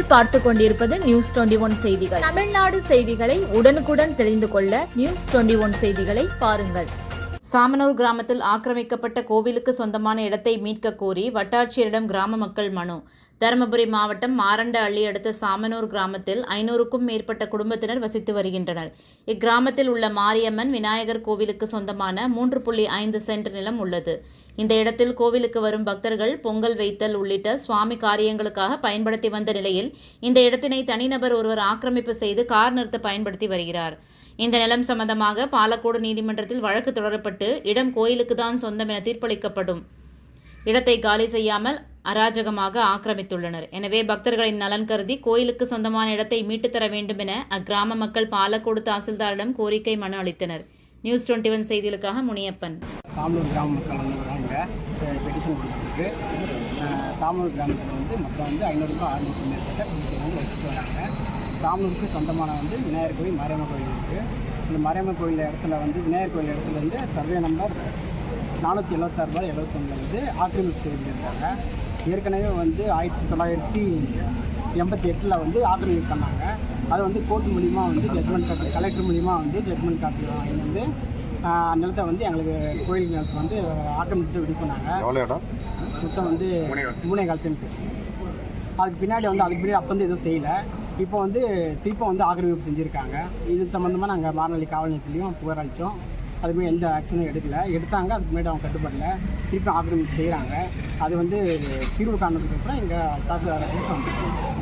நீங்கள் பார்த்து கொண்டிருப்பது நியூஸ் 21 செய்திகள். தமிழ்நாடு செய்திகளை உடனுக்குடன் தெரிந்து கொள்ள நியூஸ் 21 செய்திகளை பாருங்கள். சாமனூர் கிராமத்தில் ஆக்கிரமிக்கப்பட்ட கோவிலுக்கு சொந்தமான இடத்தை மீட்க கோரி வட்டாட்சியரிடம் கிராம மக்கள் மனு. தருமபுரி மாவட்டம் மாரண்ட அள்ளி அடுத்த சாமனூர் கிராமத்தில் 500க்கும் மேற்பட்ட குடும்பத்தினர் வசித்து வருகின்றனர். இக்கிராமத்தில் உள்ள மாரியம்மன் விநாயகர் கோவிலுக்கு சொந்தமான 3.5 சென்ட் நிலம் உள்ளது. இந்த இடத்தில் கோவிலுக்கு வரும் பக்தர்கள் பொங்கல் வைத்தல் உள்ளிட்ட சுவாமி காரியங்களுக்காக பயன்படுத்தி வந்த நிலையில் இந்த இடத்தினை தனிநபர் ஒருவர் ஆக்கிரமிப்பு செய்து கார் நிறுத்த பயன்படுத்தி வருகிறார். இந்த நிலம் சம்பந்தமாக பாலக்கோடு நீதிமன்றத்தில் வழக்கு தொடரப்பட்டு இடம் கோயிலுக்கு தான் சொந்தம் என தீர்ப்பளிக்கப்படும். இடத்தை காலி செய்யாமல் அராஜகமாக ஆக்கிரமித்துள்ளனர். எனவே பக்தர்களின் நலன் கருதி கோயிலுக்கு சொந்தமான இடத்தை மீட்டுத் தர வேண்டும் என அக்கிராம மக்கள் பாலக்கோடு தாசில்தாரிடம் கோரிக்கை மனு அளித்தனர். நியூஸ் 21 செய்திகளுக்காக முனியப்பன். சாமனூர் கிராம மக்கள் வந்து பெட்டிஷன் கொடுத்துருக்கு. சாமனூர் கிராமத்தில் மொத்தம் 500க்கும் 600க்கும் மேற்பட்ட குடும்பங்கள் வசித்து வராங்க. சாமனூருக்கு சொந்தமான விநாயகர் கோயில் மாரியம்மன் கோயில் இருக்குது. இந்த மாரியம்மன் கோயில் இடத்துல விநாயகர் கோயில் இடத்துலேருந்து சர்வே நம்பர் 476/71 ஆக்கிரமிப்பு செய்திருக்காங்க. ஏற்கனவே 1988 ஆக்கிரமிப்பு பண்ணாங்க. அதை கோர்ட் மூலிமா ஜட்மெண்ட் காப்பி கலெக்டர் மூலிமா ஜட்மெண்ட் காப்பி வாங்கி நிலத்தை எங்களுக்கு கோயில் நிலத்தை ஆக்கிரமிப்பு விடு சொன்னாங்க. மொத்தம் 3.4 சென்ட். அதுக்கு பின்னாடி அதுக்கு பின்னாடி அப்போ எதுவும் செய்யலை. இப்போ திருப்பம் ஆக்கிரமிப்பு செஞ்சுருக்காங்க. இது சம்மந்தமாக நாங்கள் மாரநல்லி காவல் நிலையத்துலேயும் புகார் அளித்தோம். அதுமாதிரி எந்த ஆக்ஷனும் எடுத்தாங்க. அதுக்கு முன்னாடி அவங்க கட்டுப்படல, திருப்பி ஆக்கிரமிப்பு செய்கிறாங்க. அது தீர்வு காணதுக்கோசரம் எங்கள் தாசில்தார்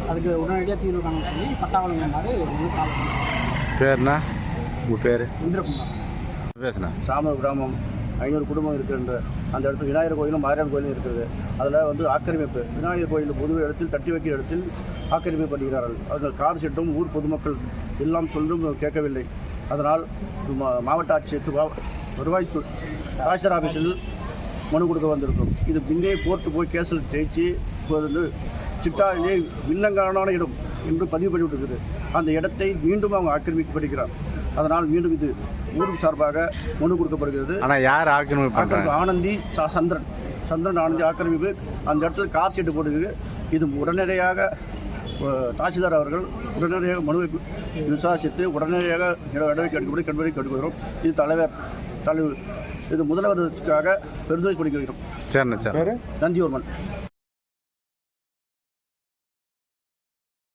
அதுக்கு உடனடியாக தீர்வு காண சொல்லி பட்டாவளங்காரு பேர்னா உங்கள் பேர் இந்திரகுமார் பேசுனா. சாமனூர் கிராமம் 500 குடும்பம் இருக்கின்ற அந்த இடத்துல விநாயகர் கோயிலும் மாரியம்மன் கோயிலும் இருக்கிறது. அதில் ஆக்கிரமிப்பு விநாயகர் கோயில் பொது இடத்தில் தட்டி வைக்கிற இடத்தில் ஆக்கிரமிப்பு பண்ணுகிறார்கள். அதில் கார் செட்டும் ஊர் பொதுமக்கள் எல்லாம் சொல்லும் கேட்கவில்லை. அதனால் மாவட்ட ஆட்சியர் வருவாய்த்துறை தாசில்தார் ஆஃபீஸில் மனு கொடுக்க வந்திருக்கும். இது பின்னே கோர்ட்டு போய் கேஸில் ஜெயிச்சு இப்போது சிட்டாவிலே வில்லங்கான இடம் என்று பதிவு பண்ணிவிட்டிருக்குது. அந்த இடத்தை மீண்டும் அவங்க ஆக்கிரமிக்கப்படுகிறார். அதனால் மீண்டும் இது ஊருக்கு சார்பாக மனு கொடுக்கப்படுகிறது. ஆனால் யார் ஆக்கிரமிப்பு? ஆனந்தி சந்திரன் ஆனந்தி ஆக்கிரமிப்பு அந்த இடத்துல கார் செட்டு போடுகிறது. இது உடனடியாக தாசில்தார் அவர்கள் உடனடியாக மனுவை விசாரித்து உடனடியாக நடவடிக்கை எடுக்கும்படி கேட்டுக்கொள்கிறோம். இது தலைவர் இது முதல்வருக்காக பெருந்துரை கொடுக்கிறோம். சரிண்ணா சார். நந்தியூர்மன்.